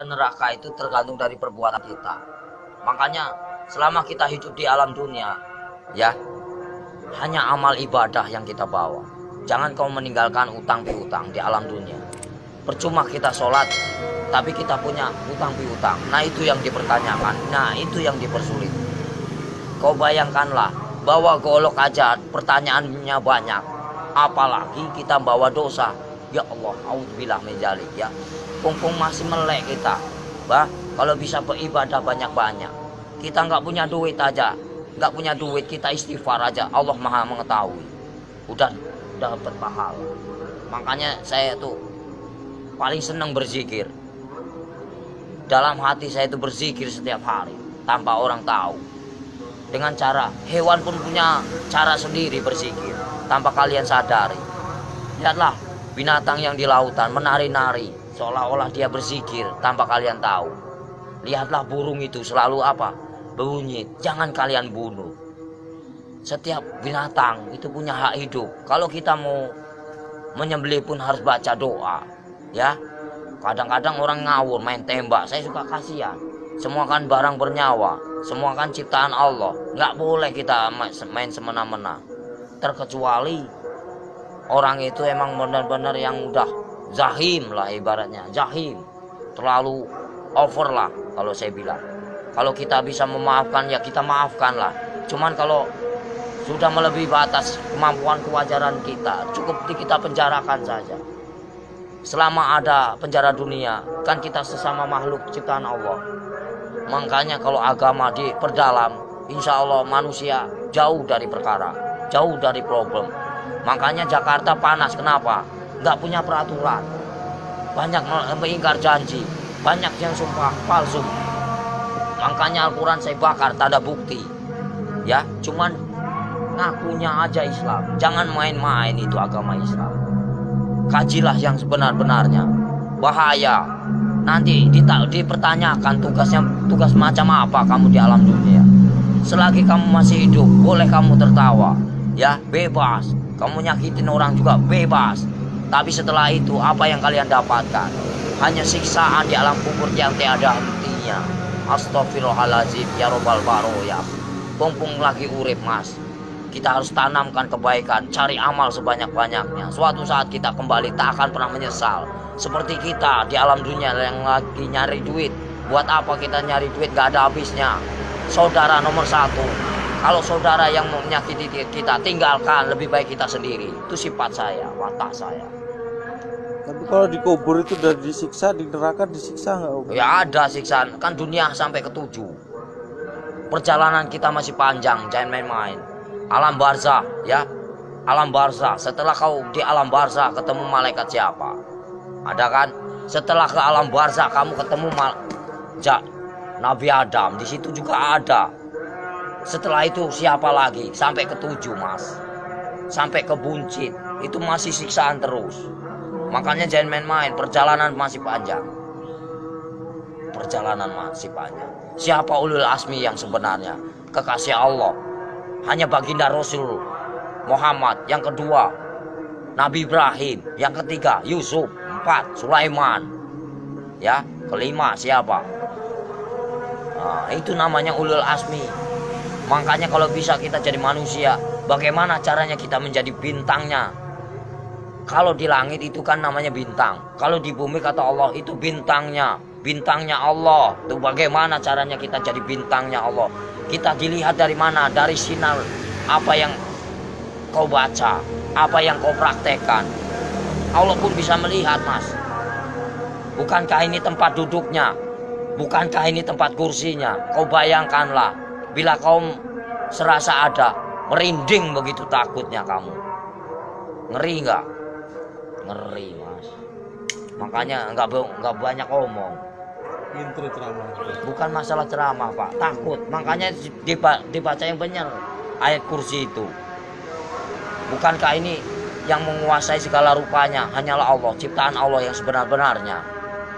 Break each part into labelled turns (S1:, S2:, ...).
S1: neraka itu tergantung dari perbuatan kita. Makanya selama kita hidup di alam dunia, ya, hanya amal ibadah yang kita bawa. Jangan kau meninggalkan utang piutang di alam dunia. Percuma kita sholat, tapi kita punya utang piutang. Nah itu yang dipertanyakan, nah itu yang dipersulit. Kau bayangkanlah, bawa golok aja pertanyaannya banyak. Apalagi kita bawa dosa. Ya Allah, auzubillah min dzalik ya. Kumpung masih melek kita. Bah, kalau bisa beribadah banyak-banyak. Kita nggak punya duit aja, nggak punya duit kita istighfar aja. Allah Maha mengetahui. Udah dapat pahala. Makanya saya tuh paling senang berzikir. Dalam hati saya itu berzikir setiap hari tanpa orang tahu. Dengan cara hewan pun punya cara sendiri berzikir tanpa kalian sadari. Lihatlah binatang yang di lautan menari-nari seolah-olah dia berzikir tanpa kalian tahu. Lihatlah burung itu selalu apa? Berbunyi, jangan kalian bunuh. Setiap binatang itu punya hak hidup. Kalau kita mau menyembelih pun harus baca doa, ya. Kadang-kadang orang ngawur main tembak, saya suka kasihan. Semua kan barang bernyawa, semua kan ciptaan Allah. Nggak boleh kita main semena-mena. Terkecuali orang itu emang benar-benar yang udah zahim lah ibaratnya, zahim. Terlalu over lah kalau saya bilang. Kalau kita bisa memaafkan ya kita maafkan lah. Cuman kalau sudah melebihi batas kemampuan kewajaran kita, cukup kita penjarakan saja. Selama ada penjara dunia, kan kita sesama makhluk ciptaan Allah. Makanya kalau agama diperdalam, insya Allah manusia jauh dari perkara, jauh dari problem. Makanya Jakarta panas, kenapa? Nggak punya peraturan. Banyak mengingkar janji, banyak yang sumpah palsu. Makanya Al-Quran saya bakar, tak ada bukti. Ya, cuman ngakunya aja Islam. Jangan main-main itu agama Islam. Kajilah yang sebenar-benarnya. Bahaya. Nanti dipertanyakan tugas macam apa kamu di alam dunia. Selagi kamu masih hidup, boleh kamu tertawa. Ya, bebas. Kamu nyakitin orang juga bebas. Tapi setelah itu apa yang kalian dapatkan? Hanya siksaan di alam kubur yang tiada hentinya. Astaghfirullahaladzim ya robbal baroya. Mumpung lagi urip mas, kita harus tanamkan kebaikan, cari amal sebanyak-banyaknya. Suatu saat kita kembali tak akan pernah menyesal. Seperti kita di alam dunia yang lagi nyari duit. Buat apa kita nyari duit gak ada habisnya. Saudara nomor satu. Kalau saudara yang menyakiti kita, tinggalkan, lebih baik kita sendiri. Itu sifat saya, watak saya.
S2: Tapi kalau dikubur itu udah disiksa, di neraka disiksa nggak Om?
S1: Ya ada siksaan, kan dunia sampai ke-7. Perjalanan kita masih panjang, jangan main-main. Alam barzah, ya, alam barzah. Setelah kau di alam barzah ketemu malaikat siapa? Ada kan? Setelah ke alam barzah kamu ketemu Nabi Adam, di situ juga ada. Setelah itu siapa lagi? Sampai ke-7 mas, sampai ke buncit, itu masih siksaan terus. Makanya jangan main-main, perjalanan masih panjang. Perjalanan masih panjang. Siapa ulul asmi yang sebenarnya? Kekasih Allah. Hanya baginda Rasul Muhammad. Yang kedua Nabi Ibrahim. Yang ketiga Yusuf. 4 Sulaiman. Ya, kelima siapa? Nah, itu namanya ulul asmi. Makanya kalau bisa kita jadi manusia, bagaimana caranya kita menjadi bintangnya? Kalau di langit itu kan namanya bintang. Kalau di bumi kata Allah itu bintangnya. Bintangnya Allah. Itu bagaimana caranya kita jadi bintangnya Allah? Kita dilihat dari mana? Dari sinar apa yang kau baca, apa yang kau praktekkan. Allah pun bisa melihat mas. Bukankah ini tempat duduknya? Bukankah ini tempat kursinya? Kau bayangkanlah, bila kau serasa ada, merinding begitu takutnya kamu. Ngeri nggak? Ngeri mas. Makanya nggak banyak omong.
S2: Intro ceramah.
S1: Bukan masalah ceramah pak, takut. Makanya dibaca yang benar ayat kursi itu. Bukankah ini yang menguasai segala rupanya hanyalah Allah, ciptaan Allah yang sebenar-benarnya.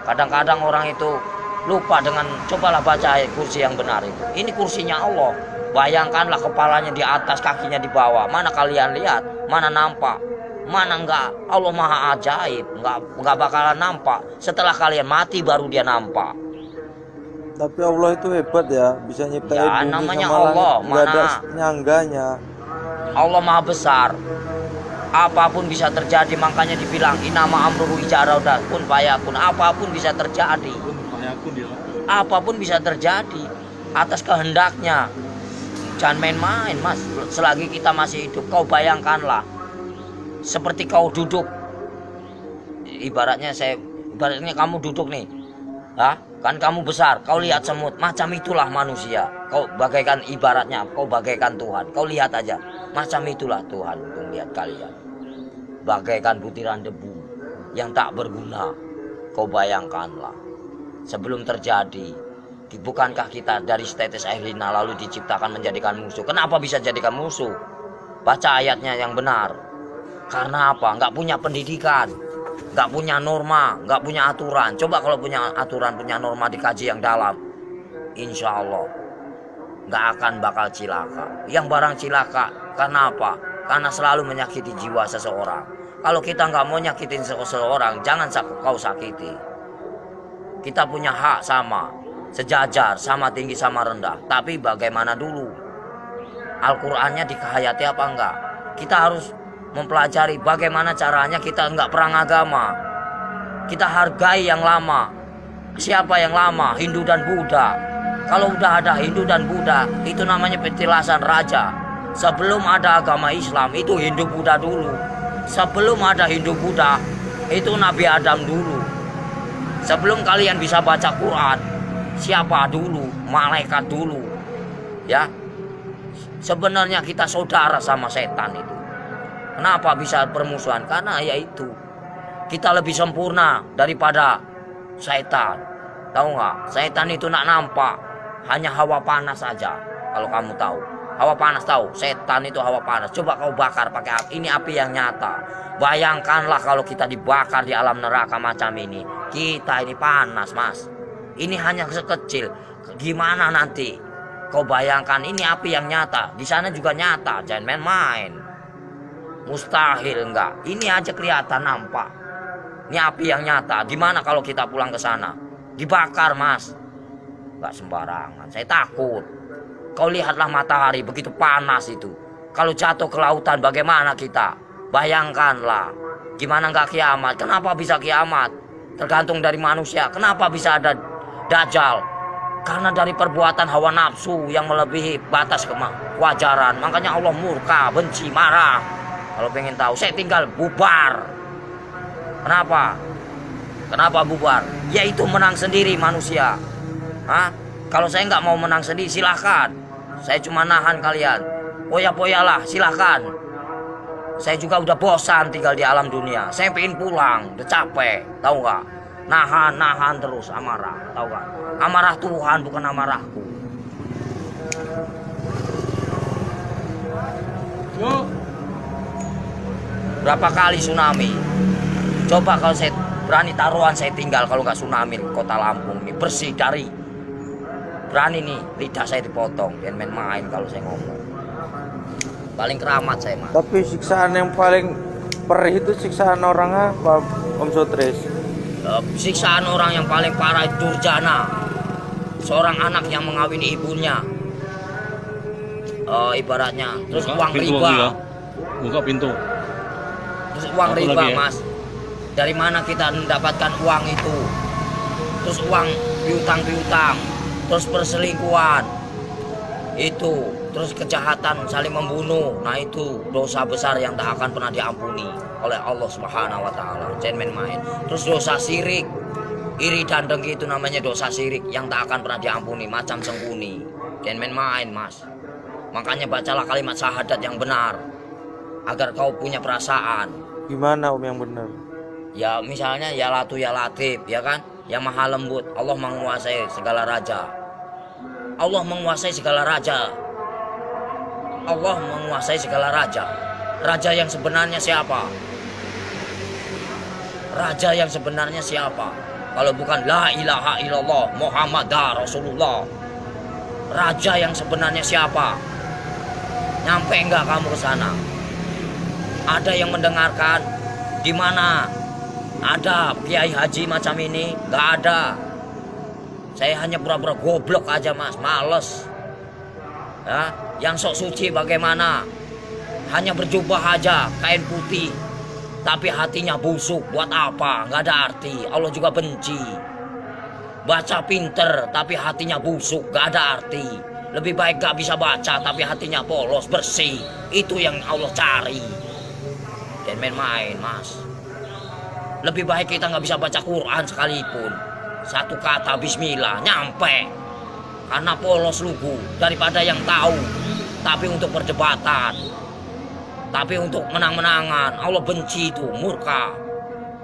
S1: Kadang-kadang orang itu lupa dengan cobalah baca ayat kursi yang benar itu. Ini kursinya Allah. Bayangkanlah kepalanya di atas, kakinya di bawah. Mana kalian lihat? Mana nampak? Mana enggak? Allah maha ajaib, enggak bakalan nampak. Setelah kalian mati baru dia nampak.
S2: Tapi Allah itu hebat ya, bisa nyiptain
S1: Ya,
S2: bumi
S1: namanya
S2: sama
S1: Allah,
S2: langit, nggak ada
S1: mana?
S2: nyangganya.
S1: Allah maha besar. Apapun bisa terjadi, makanya dibilang inama amruhu ijaraudah pun fayakun. Apapun bisa terjadi. Apapun bisa terjadi atas kehendaknya. Jangan main-main, Mas. Selagi kita masih hidup, kau bayangkanlah seperti kau duduk. Ibaratnya kamu duduk nih. Kan kamu besar, kau lihat semut, macam itulah manusia. Kau bagaikan ibaratnya, kau bagaikan Tuhan. Kau lihat aja, macam itulah Tuhan untuk lihat kalian. Bagaikan butiran debu yang tak berguna. Kau bayangkanlah, sebelum terjadi, bukankah kita dari setetes air lina lalu diciptakan menjadikan musuh? Kenapa bisa jadikan musuh? Baca ayatnya yang benar. Karena apa? Nggak punya pendidikan, nggak punya norma, nggak punya aturan. Coba kalau punya aturan, punya norma, dikaji yang dalam, insya Allah nggak akan bakal cilaka. Yang barang cilaka, karena apa? Karena selalu menyakiti jiwa seseorang. Kalau kita nggak mau nyakitin seseorang, jangan kau sakiti. Kita punya hak sama, sejajar, sama tinggi, sama rendah. Tapi bagaimana dulu? Al-Qur'annya dikehayati apa enggak? Kita harus mempelajari bagaimana caranya kita enggak perang agama. Kita hargai yang lama. Siapa yang lama? Hindu dan Buddha. Kalau udah ada Hindu dan Buddha, itu namanya petilasan raja. Sebelum ada agama Islam, itu Hindu Buddha dulu. Sebelum ada Hindu Buddha, itu Nabi Adam dulu. Sebelum kalian bisa baca Quran, siapa dulu? Malaikat dulu. Ya. Sebenarnya kita saudara sama setan itu. Kenapa bisa permusuhan? Karena yaitu kita lebih sempurna daripada setan. Tahu nggak? Setan itu nak nampak, hanya hawa panas saja. Kalau kamu tahu, hawa panas tahu. Setan itu hawa panas. Coba kau bakar pakai api. Ini api yang nyata. Bayangkanlah kalau kita dibakar di alam neraka macam ini. Kita ini panas, Mas. Ini hanya sekecil. Gimana nanti? Kau bayangkan ini api yang nyata. Di sana juga nyata. Jangan main-main. Mustahil enggak. Ini aja kelihatan nampak. Ini api yang nyata. Gimana kalau kita pulang ke sana? Dibakar, Mas. Enggak sembarangan. Saya takut. Kau lihatlah matahari begitu panas itu. Kalau jatuh ke lautan bagaimana kita? Bayangkanlah. Gimana enggak kiamat? Kenapa bisa kiamat? Tergantung dari manusia. Kenapa bisa ada Dajjal? Karena dari perbuatan hawa nafsu yang melebihi batas kewajaran. Makanya Allah murka, benci, marah. Kalau pengen tahu, saya tinggal bubar. Kenapa? Kenapa bubar? Yaitu menang sendiri manusia. Kalau saya nggak mau menang sendiri, silahkan. Saya cuma nahan kalian. Poya-poyalah, silahkan. Saya juga udah bosan tinggal di alam dunia. Saya pengen pulang, udah capek. Tahu nggak? Nahan terus amarah. Tahu nggak? Amarah Tuhan bukan amarahku.
S3: Yuk.
S1: Berapa kali tsunami? Coba kalau saya berani taruhan saya tinggal kalau nggak tsunami kota Lampung ini bersih dari. Berani nih lidah saya dipotong. Jangan main-main kalau saya ngomong. Paling keramat saya, Mas.
S2: Tapi siksaan yang paling perih itu siksaan orang apa, Om Sotris?
S1: Siksaan orang yang paling parah itu durjana. Seorang anak yang mengawini ibunya. Ibaratnya terus
S3: buka
S1: uang
S3: pintu
S1: riba.
S3: ya. Buka pintu.
S1: Terus uang
S3: Satu
S1: riba,
S3: lagi ya.
S1: Mas. Dari mana kita mendapatkan uang itu? Terus uang piutang, terus perselingkuhan. Itu, terus kejahatan saling membunuh. Nah, itu dosa besar yang tak akan pernah diampuni oleh Allah Subhanahu wa taala. Jangan main-main. Terus dosa syirik. Iri dan dengki itu namanya dosa syirik yang tak akan pernah diampuni, macam sengkuni. Jangan main-main, Mas. Makanya bacalah kalimat syahadat yang benar agar kau punya perasaan.
S2: Gimana Om yang benar?
S1: Ya misalnya ya Latu ya Latif, ya kan? Yang maha lembut. Allah menguasai segala raja. Allah menguasai segala raja. Allah menguasai segala raja. Raja yang sebenarnya siapa? Raja yang sebenarnya siapa? Kalau bukan la ilaha illallah Muhammadar Rasulullah. Raja yang sebenarnya siapa? Nyampe enggak kamu ke sana? Ada yang mendengarkan? Di mana ada kiai haji macam ini? Gak ada. Saya hanya pura-pura goblok aja mas, males. Ya, yang sok suci bagaimana? Hanya berjubah aja, kain putih, tapi hatinya busuk. Buat apa? Gak ada arti. Allah juga benci. Baca pinter, tapi hatinya busuk, gak ada arti. Lebih baik gak bisa baca, tapi hatinya polos, bersih. Itu yang Allah cari. Dan main-main mas. Lebih baik kita gak bisa baca Quran sekalipun, satu kata bismillah nyampe, karena polos lugu, daripada yang tahu tapi untuk perdebatan, tapi untuk menang-menangan. Allah benci itu, murka.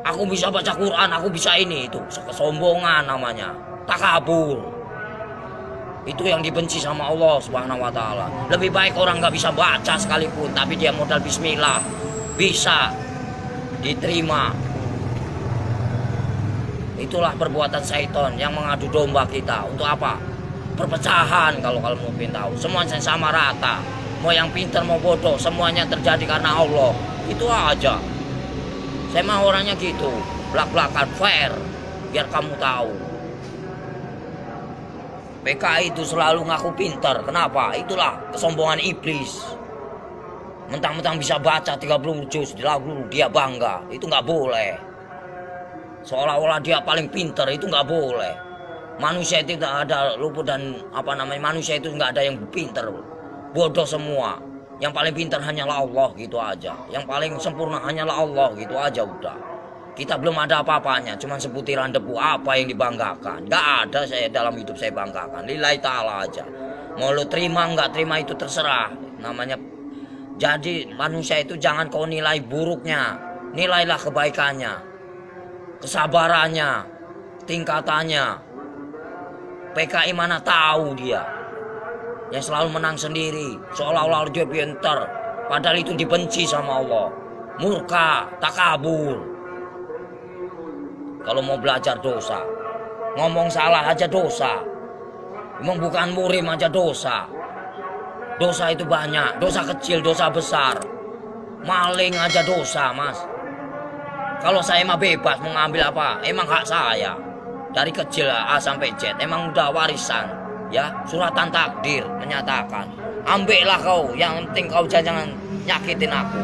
S1: Aku bisa baca Quran, aku bisa ini, itu kesombongan namanya, takabur. Itu yang dibenci sama Allah Subhanahu wa Ta'ala. Lebih baik orang nggak bisa baca sekalipun, tapi dia modal bismillah bisa diterima. Itulah perbuatan syaitan yang mengadu domba kita. Untuk apa? Perpecahan. Kalau mau tahu, semuanya sama rata. Mau yang pintar mau bodoh, semuanya terjadi karena Allah. Itu aja. Saya mah orangnya gitu, belak-belakan, fair, biar kamu tahu. PKI itu selalu ngaku pintar. Kenapa? Itulah kesombongan iblis. Mentang-mentang bisa baca 30 juz di lagu, dia bangga. Itu nggak boleh. Seolah-olah dia paling pintar, itu nggak boleh. Manusia itu tidak ada luput dan manusia itu nggak ada yang pintar. Bodoh semua. Yang paling pintar hanyalah Allah, gitu aja. Yang paling sempurna hanyalah Allah, gitu aja udah. Kita belum ada apa-apanya, cuma sebutiran debu. Apa yang dibanggakan? Gak ada saya dalam hidup saya banggakan. Lillahi ta'ala aja. Mau lu terima nggak terima itu terserah. Namanya. Jadi manusia itu jangan kau nilai buruknya, nilailah kebaikannya, kesabarannya, tingkatannya. PKI mana tahu dia yang selalu menang sendiri, seolah-olah dia pintar, padahal itu dibenci sama Allah. Murka, takabur. Kalau mau belajar dosa, ngomong salah aja dosa, emang bukan murim aja dosa. Dosa itu banyak, dosa kecil, dosa besar. Maling aja dosa mas. Kalau saya mah bebas mau ngambil apa, emang hak saya. Dari kecil A sampai Z, emang udah warisan. Ya, suratan takdir menyatakan, ambillah kau, yang penting kau jangan nyakitin aku.